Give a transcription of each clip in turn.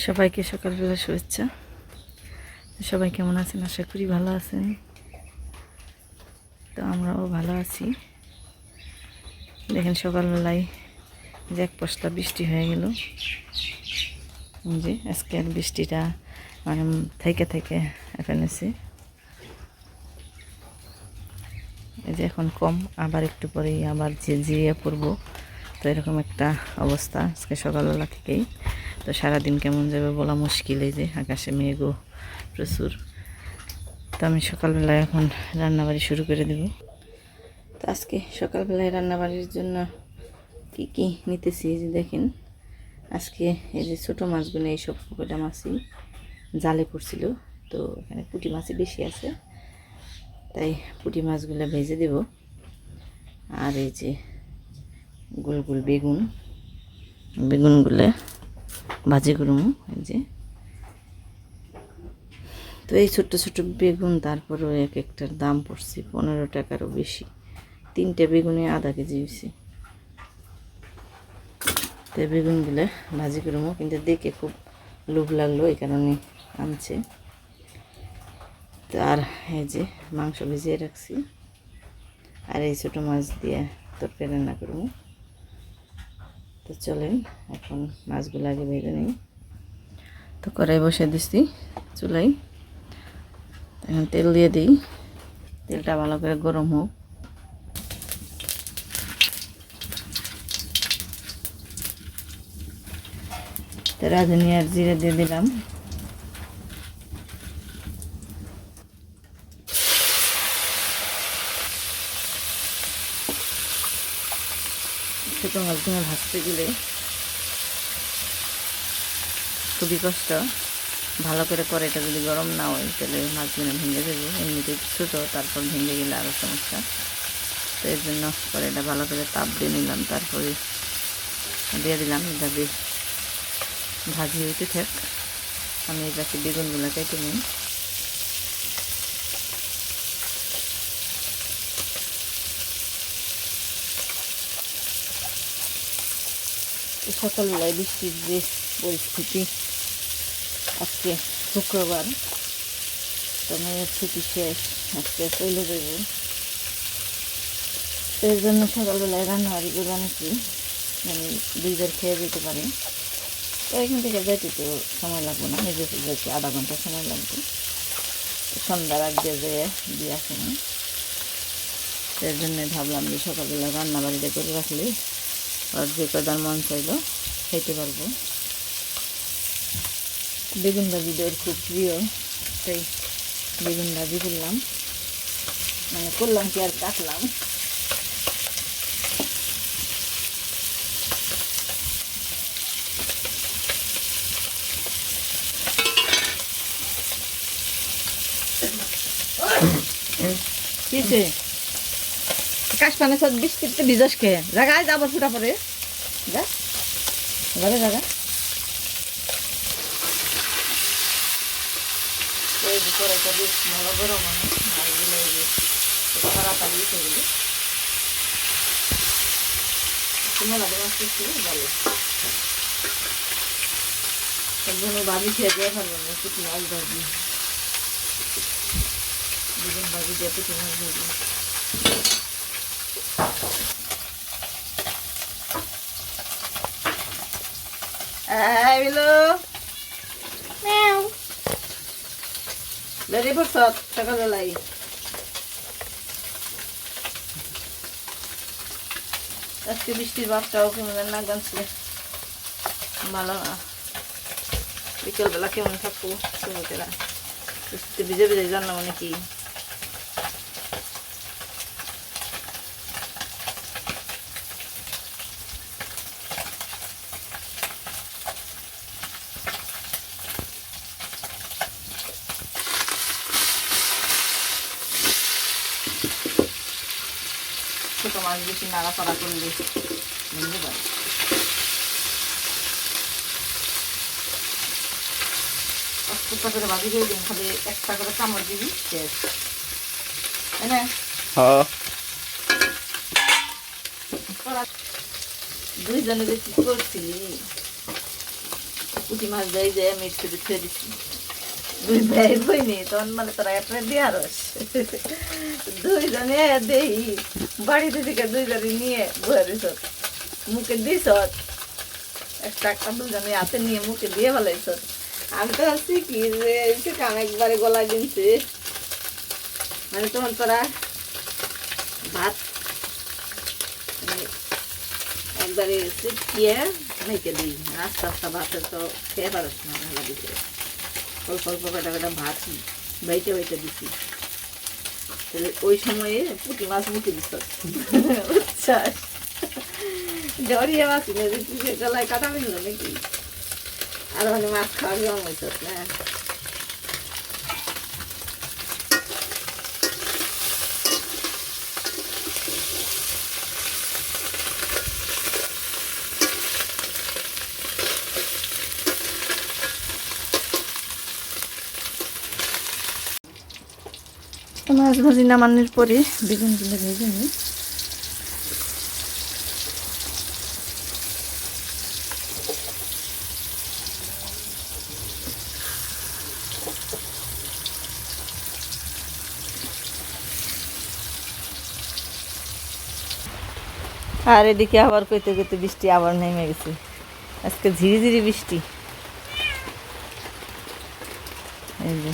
সবাইকে সকালবেলা শুভেচ্ছা। সবাই কেমন আছেন? আশা করি ভালো আছেন। তো আমরাও ভালো আছি। দেখেন সকালবেলায় যে এক পশলা বৃষ্টি হয়ে গেল, যে আজকের বৃষ্টিটা মানে থেকে থেকে ফেলেছে। এই যে এখন কম, আবার একটু পরেই আবার ঝিরিয়ে পড়বো। তো এরকম একটা অবস্থা আজকে সকালবেলা থেকেই। তো সারাদিন কেমন যাবে বলা মুশকিল। এই যে আকাশে মেঘও প্রচুর। তো আমি সকালবেলায় এখন রান্নাবাড়ি শুরু করে দেব। তো আজকে সকালবেলায় রান্নাবাড়ির জন্য কি কি নিতেছি যে দেখেন। আজকে এই যে ছোটো মাছগুলো, এইসব কটা মাছই জালে পড়ছিল। তো এখানে পুঁটি মাছই বেশি আছে, তাই পুঁটি মাছগুলো ভেজে দেব। আর এই যে গোল গোল বেগুনগুলো ভাজি করুন। এই যে তো এই ছোট্ট ছোট্ট বেগুন, তারপরেও এক একটার দাম পড়ছে 15 টাকারও বেশি। 3টে বেগুনে আধা কেজি হয়েছে। তো বেগুনগুলো ভাজি করবো, কিন্তু দেখে খুব লোভ লাগলো, এই কারণে আনছে। তো আর এই যে মাংস ভিজিয়ে রাখছি, আর এই ছোটো মাছ দিয়ে তরকারি রান্না করবো। তো চলেন এখন মাছগুলো আগে ভেজে নিই। তো কড়াই বসে দিচ্ছি চুলাই। এখন তেল দিয়ে দিই, তেলটা ভালো করে গরম হোক। তো রাঁধুনি আর জিরে দিয়ে দিলাম। ছোটো মাছগুলো ভাজতে গেলে খুবই কষ্ট। ভালো করে কড়াইটা যদি গরম না হয় তাহলে মাছগুলো ভেঙে দেবো। এমনিতে ছোটো, তারপর ভেঙে গেলে আরও সমস্যা। তো এর জন্য কড়াইটা ভালো করে তাপ দিয়ে নিলাম, তারপরে দিয়ে দিলাম। এভাবে ভাজি হইতে থাক, আমি এই পাশে বেগুনগুলো কেটে নিই। সকালবেলায় বৃষ্টির যে পরিস্থিতি, আজকে শুক্রবার, তো মেয়ের ছুটি শেষ, আজকে চলে যাব। তো এর জন্য সকালবেলায় রান্নাবাড়ি করে বানাচ্ছি, মানে 2 বার খেয়ে যেতে পারি। তো এখান থেকে যাইতে তো সময় লাগবে না, নিজে যাইতে আধা ঘন্টা সময় লাগবে। সন্ধ্যার আগে যেয়ে দিয়ে আসে না। এর জন্যে ভাবলাম যে সকালবেলা রান্নাবাড়িটা করে রাখলে আর যে কদার মন চাইলো খেতে পারবো। বেগুন ভাজি ওর খুব প্রিয়, তাই বেগুন ভাজি করলাম, মানে করলাম কি আর কাটলাম। কিসে কাশপানের সাথে বৃষ্টিতে ভিজাস খেয়ে জায়গায় যাবার ফুটা পরে যা ঘরে জায়গা। কড়াইটা বেশ ভালো গরম হয়, মাছগুলো তাড়াতাড়ি উঠে গেলে মেলাতে মাছ করছিল ভালো। একজনে ভাজি খেয়ে দিয়ে পারবো না, পুঁটি মাছ ভাজি, বেগুন ভাজি দিয়ে পুঁটি মাছ ভাজি। বেরিয়ে পড়ছ সকালবেলায়। আজকে বৃষ্টির ভাবটাও কেমন না গানছে, ভালো না। বিকেলবেলা কেমন থাকবো শ্রমিকেরা, বৃষ্টিতে ভিজে ভিজে জানলাম মানে কি। ছোটো মাছ বেশি নাড়াচাড়া করলে ভেঙে যায়। একটা করে ভাজি দিয়ে দিন, খালি একটা করে চামচ দিবি, শেষ। তাই না? দুইজনে যে কি করছি, পুঁটি মাছ দেয় যে মিক্সি দিয়ে দিচ্ছি দুই ভাই বইনি তখন মানে তোরা একটা দিয়া রস দুইজনে দেই বাড়িতে থেকে দুইজনে নিয়ে বয়ে দিস মুখে দিস একটা একটা দুজনে হাতে নিয়ে মুখে দিয়ে ফেলাইছ আমি তো ভাবছি কি যে কান একবারে গলা কিনছি মানে তখন তোরা ভাত একবারে চিপকিয়ে মেখে দিই আস্তে আস্তে ভাতে তো খেয়ে পারস না ভালো দিতে অল্প অল্প কটা কটা ভাত বাইতে বাইতে দিছি তাহলে ওই সময়ে পুঁটি মাছ মুখে দিস উচ্ছ্বাস জড়িয়ে মাছ কিনে দিচ্ছি গলায় কাটা মিলল নাকি আর মানে মাছ খাওয়ার জম হইত না মাছ ভাজি নামানোর পরে বেগুনগুলো ভেজে নিই আর এদিকে আবার কইতে কইতে বৃষ্টি আবার নেমে গেছে আজকে ঝিরি ঝিরি বৃষ্টি এই যে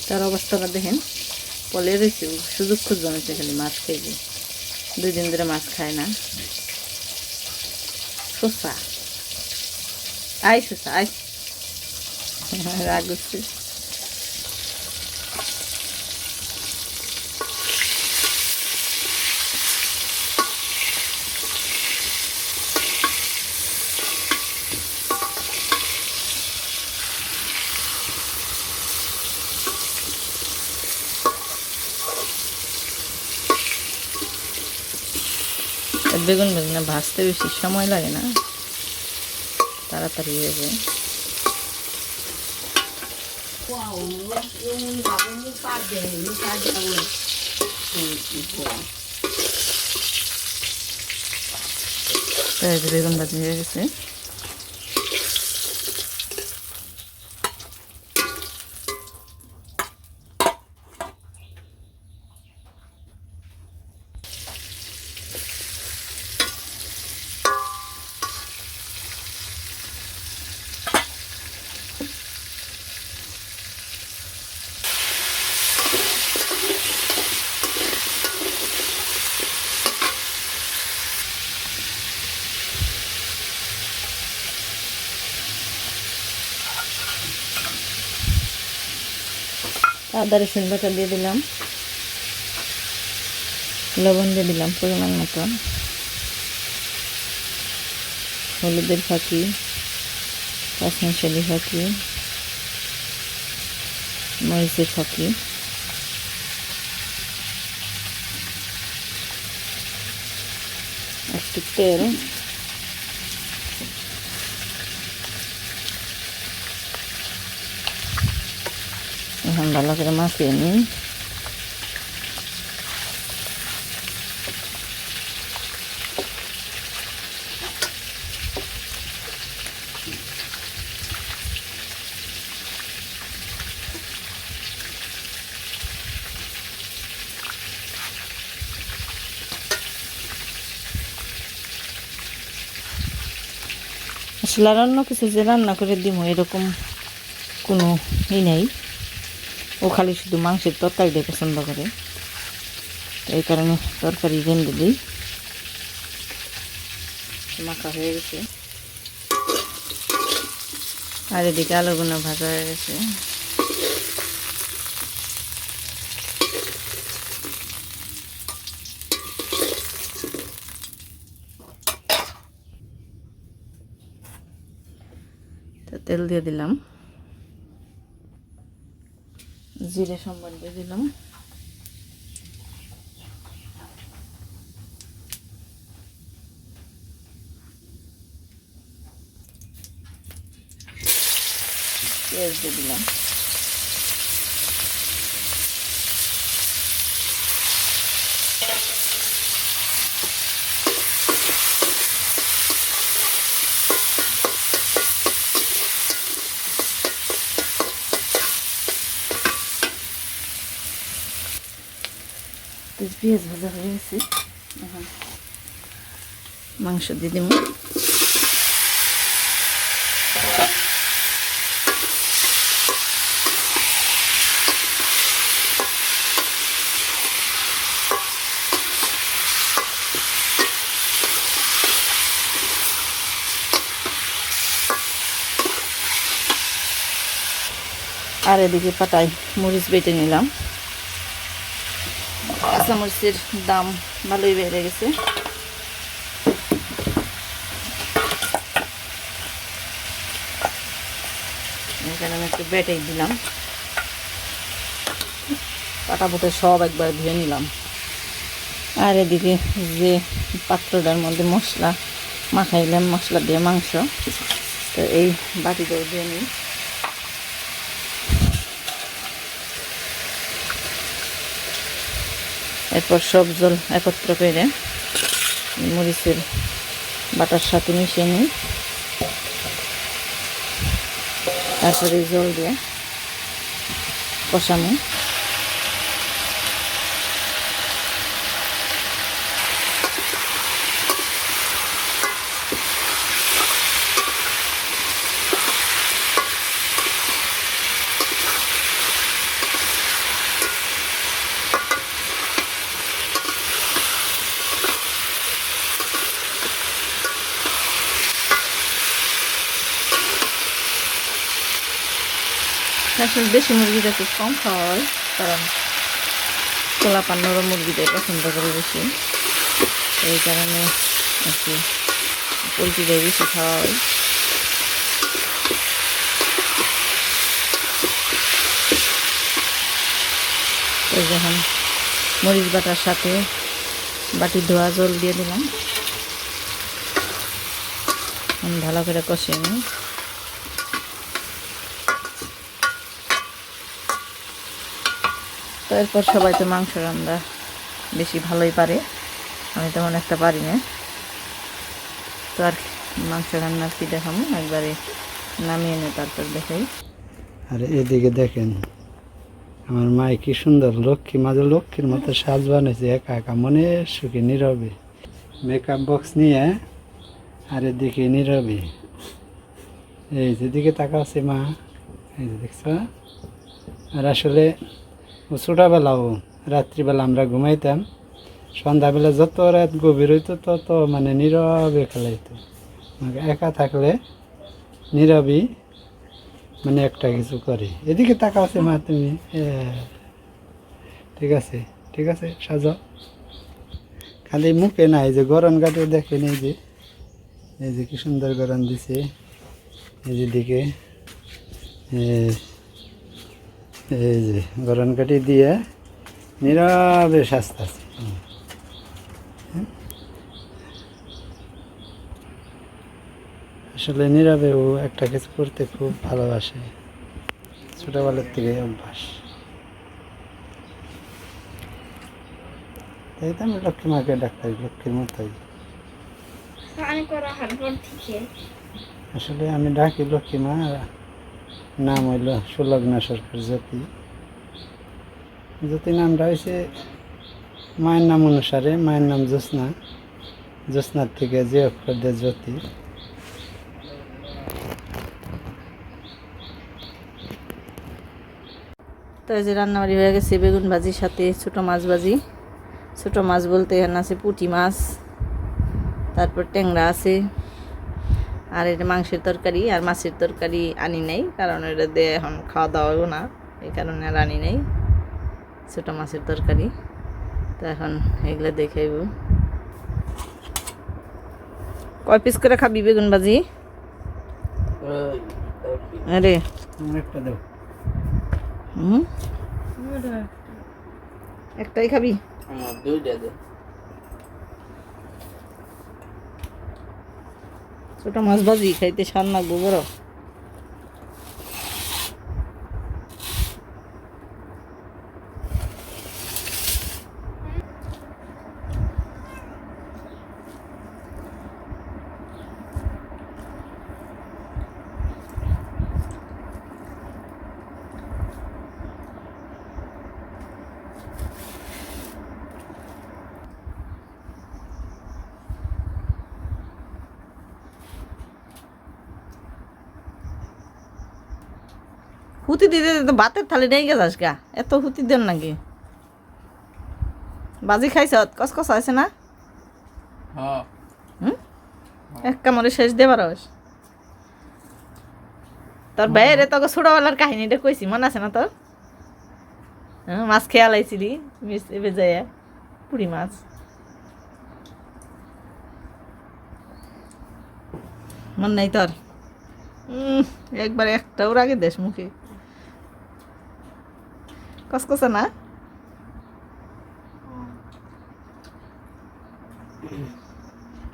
তার অবস্থাটা দেখেন পলে রয়েছে সুযোগ খুঁজ জমেছে খালি মাছ খেয়েছে 2 দিন ধরে মাছ খায় না শসা আই শসা আই রাগ হচ্ছে বেগুন বেগুন ভাজতে বেশি সময় লাগে না তাড়াতাড়ি হয়ে যায় বেগুন ভাজি হয়ে গেছে আদা রসুন বাটা দিয়ে দিলাম লবণ দিয়ে দিলাম পরিমাণ মতন হলুদের ফাঁকি কাঁচমশালি ফাঁকি মরিচের ফাঁকি একটু তেল এখন ভালো করে মাখিয়ে নিই আসলে আর অন্য কিছু যে রান্না করে দিব এরকম কোনো নেই ও খালি শুধু মাংসের তরকারিটা পছন্দ করে এই কারণে তরকারি রেঁধে দিই মাখা হয়ে গেছে আর এদিকে আলুগুলো ভাজা হয়ে গেছে তো তেল দিয়ে দিলাম জিরে সম্বার দিয়ে দিলাম পেঁয়াজ দিয়ে দিলাম পেঁয়াজ ভাজা হয়ে গেছে, এখন মাংস দিয়ে দিব। আর এদিকে পাটায় মরিচ বেটে নিলাম। কাঁচা মরিচের দাম ভালোই বেড়ে গেছে। এখানে আমি একটু বেটেই দিলাম, পাটা পুটে সব একবার ধুয়ে নিলাম। আর এদিকে যে পাত্রটার মধ্যে মশলা মাখাইলাম, মশলা দিয়ে মাংস, তো এই বাটিটাও দিয়ে নিই। এরপর সব জল একত্র করে মরিচের বাটার সাথে মিশিয়ে নিই। তারপরে জল দিয়ে কষানো। আসলে দেশি মুরগিটা খুব কম খাওয়া হয়, কারণ পোলাপান নরম মুরগিটাই পছন্দ করে বেশি, এই কারণে আর কি পোলট্রিটাই বেশি খাওয়া হয়। তো যখন মরিচ বাটার সাথে বাটি ধোয়া জল দিয়ে দিলাম, ভালো করে কষিয়ে নিই। তো এরপর সবাই তো মাংস রান্না বেশি ভালোই পারে, আমি তেমন একটা পারি না। তো আর মাংস রান্নার কি দেখাবো, একবারে নামিয়ে নে তারপর দেখাই। আর এদিকে দেখেন আমার মায় কি সুন্দর লক্ষ্মী, মাঝে লক্ষ্মীর মতো সাজ বানিয়েছে, একা একা মনে সুখী নীরবে মেকআপ বক্স নিয়ে। আর এদিকে নীরবে, এই যেদিকে তাকা আছে মা, এই যে দেখছ। আর আসলে ও ছোটোবেলাও রাত্রিবেলা আমরা ঘুমাইতাম, সন্ধ্যাবেলা যত রাত গভীর হইতো তত মানে নীরবে খেলাইতো। একা থাকলে নীরবই মানে একটা কিছু করে। এদিকে তাকা আছে মা তুমি, ঠিক আছে ঠিক আছে সাজাও। খালি মুখে না, এই যে গরম গাটে দেখেন, এই যে কি সুন্দর গরম দিছে। এই যে দিকে এই যে গরম কাটি দিয়ে নীরবে সাজতে আছে। আসলে নীরবে ও একটা কিছু করতে খুব ভালোবাসে, ছোটবেলার থেকে অভ্যাস। তাই তো আমি লক্ষ্মী মাকে ডাক্তার লক্ষ্মীর মতোই। আসলে আমি ডাকি লক্ষ্মী মা, নাম হইল সুলগ্না সরকার জ্যোতি। জ্যোতি নামটা হয়েছে মায়ের নাম অনুসারে, মায়ের নাম জ্যোৎস্না, জ্যোৎস্নার থেকে যে অক্ষর দিয়ে জ্যোতি। তো এই যে রান্নাবাড়ি হয়ে গেছে, বেগুন ভাজির সাথে ছোটো মাছ ভাজি। ছোটো মাছ বলতে এখানে আছে পুঁটি মাছ, তারপর ট্যাংরা আছে, আর এটা মাংসের তরকারি। আর মাছের তরকারি আনি নাই, কারণ এটা দিয়ে এখন খাওয়া দাওয়া হবে না, এই কারণে আর আনি নাই। ছোটো মাছের তরকারি, তো এখন এগুলো দেখাইব। কয় পিস করে খাবি বেগুন ভাজি? আরে একটা দাও। একটাই খাবি? ছোট মাছ ভাজি খাইতে স্বাদ লাগবো বড়। হুতি দিতে তো ভাতের থালি নেই গেছাস গা, এত হুতি দেন নাকি? বাজি খাইছ, কসকস আছে না? হুম, এক কামড়ে শেষ দে পারস। তোর বাইরে তোকে ছোটবেলার কাহিনীটা কইছি, মনে আছে না তোর? হ্যাঁ, মাছ খেয়াল আইছিলি বেজায়, পুরি মাছ। মন নাই তোর? একবার একটাও আগে দেশ মুখে কসকসা না?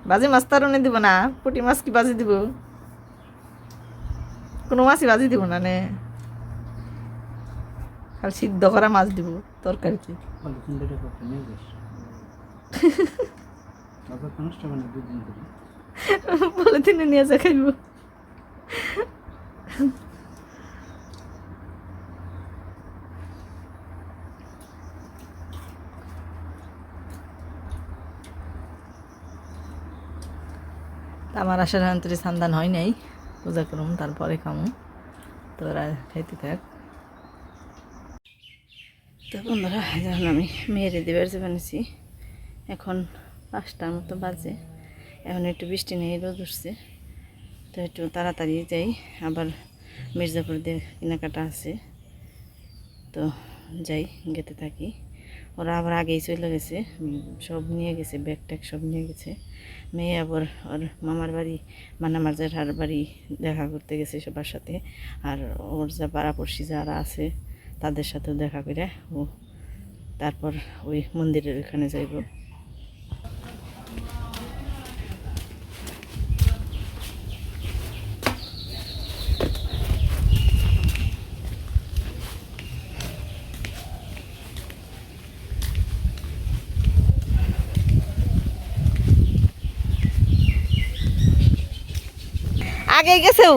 বাজি মাছ তার দিব না, পুটি মাছ কি বাজি দিব? কোনো মাছই বাজি দিব না নে, খালি সিদ্ধ করা মাছ দিব তরকারিতে। পলিথিনে নিয়ে যা খাইব। আমার আসার অন্তরে সন্ধান হয় নাই, পূজা করুম তারপরে খামু, তোরা খাইতে থাক। তো বন্ধুরা, যখন আমি মেয়েরে দিবার যে বানিয়েছি, এখন 5টার মতো বাজে, এখন একটু বৃষ্টি নেই, রোদ উঠছে, তো একটু তাড়াতাড়ি যাই। আবার মির্জাপুর দিয়ে কেনাকাটা আছে, তো যাই, গেতে থাকি। ওরা আবার আগেই চলে গেছে, সব নিয়ে গেছে, ব্যাগ ট্যাগ সব নিয়ে গেছে। মেয়ে আবার ওর মামার বাড়ি মানে আমার জেঠার বাড়ি দেখা করতে গেছে সবার সাথে, আর ওর যা পাড়াপড়শি যারা আছে তাদের সাথেও দেখা করে ও তারপর ওই মন্দিরের ওখানে যাইব। আগে গেছেও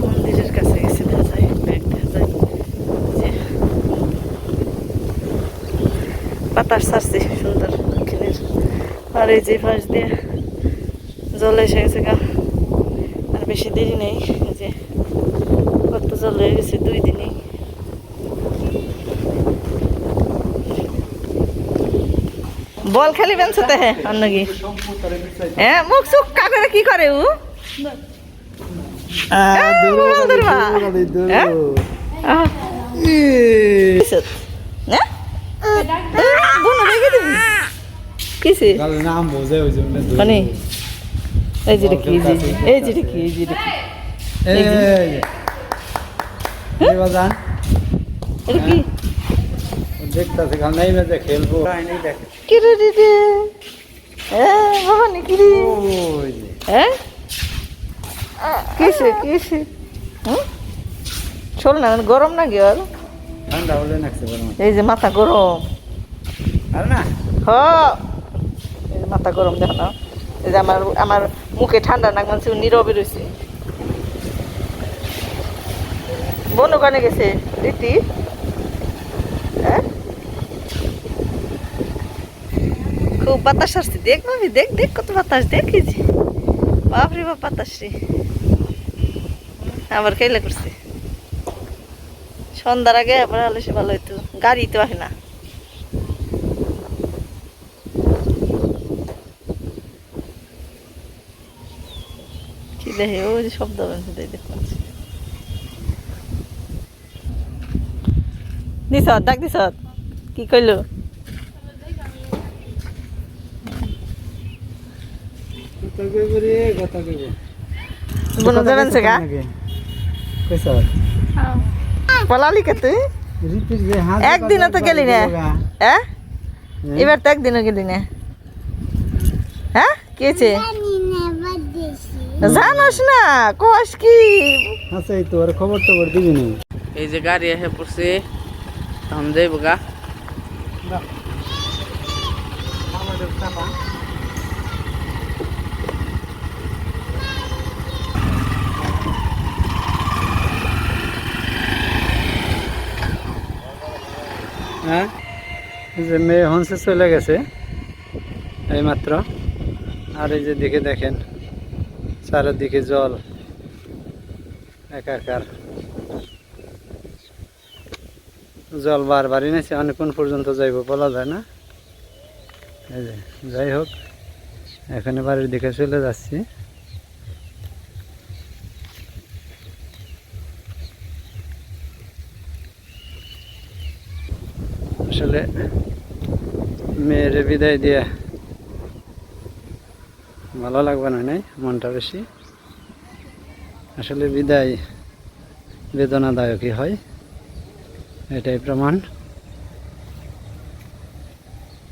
মন্দিরের কাছে গেছে, দেখা যায় ব্যাগ, দেখা যায় যে বাতাস ছাড়ছে সুন্দর দক্ষিণের। আর এই যে পাশ দিয়ে জল এসে গেছে গা, আর বেশি দেরি নেই, যে কত জল হয়ে গেছে 2 দিনেই। বল খালি বেঞ্চতে, হ্যাঁ অন্য কি? হ্যাঁ, মুখ চুক কাকরে কি করে ও? নাম বোঝে ওই জন্য এই যে কি, এই যে কি, এই যে কি, বাজান এটা কি দেখতেছে, কাল নাই মেজে খেলবো দেখে কি রে দিদি? বাবা নি কি রে? হ্যাঁ, কিসে কিসে? চল না, গরম না কি আর? ঠান্ডা হলে নাকছে গরম, এই যে মাথা গরম, আর না এই যে মাথা গরম, দেখো না, এই যে আমার আমার মুখে ঠান্ডা না, মানে নীরবে রয়েছে। বোন ওখানে গেছে রীতি, হ্যাঁ খুব বাতাস আসছে, দেখ মামি, দেখ দেখ কত বাতাস, দেখেছি বাপরে বাপ বাতাস রে। আবার খেলা করছে সন্ধ্যার আগে, আবার হলে সে ভালো হইতো, গাড়ি তো আসে না। কি দেখে ওই যে শব্দ দেখতে দিস, ডাক দিস, কি কইলো? বোন যাবেন সে গা পলালি কে তুই? একদিনও তো গেলি না, হ্যাঁ এবার তো একদিনও গেলি না, হ্যাঁ কি হয়েছে জানোস না, কস কি? আচ্ছা, এই তো আর খবর টবর দিবি না। এই যে গাড়ি এসে পড়ছে, তখন যাইব গা। হ্যাঁ, এই যে মেয়ে হনসে চলে গেছে এইমাত্র। আর এই যে দিকে দেখেন চারিদিকে জল একাকার, জল বারবারই নিয়েছে, অনেকক্ষণ পর্যন্ত যাইব বলা যায় না। এই যে যাই হোক, এখানে বাড়ির দিকে চলে যাচ্ছি। আসলে মেয়ের বিদায় দিয়ে ভালো লাগবে না, নাই মনটা বেশি। আসলে বিদায় বেদনাদায়কই হয়, এটাই প্রমাণ।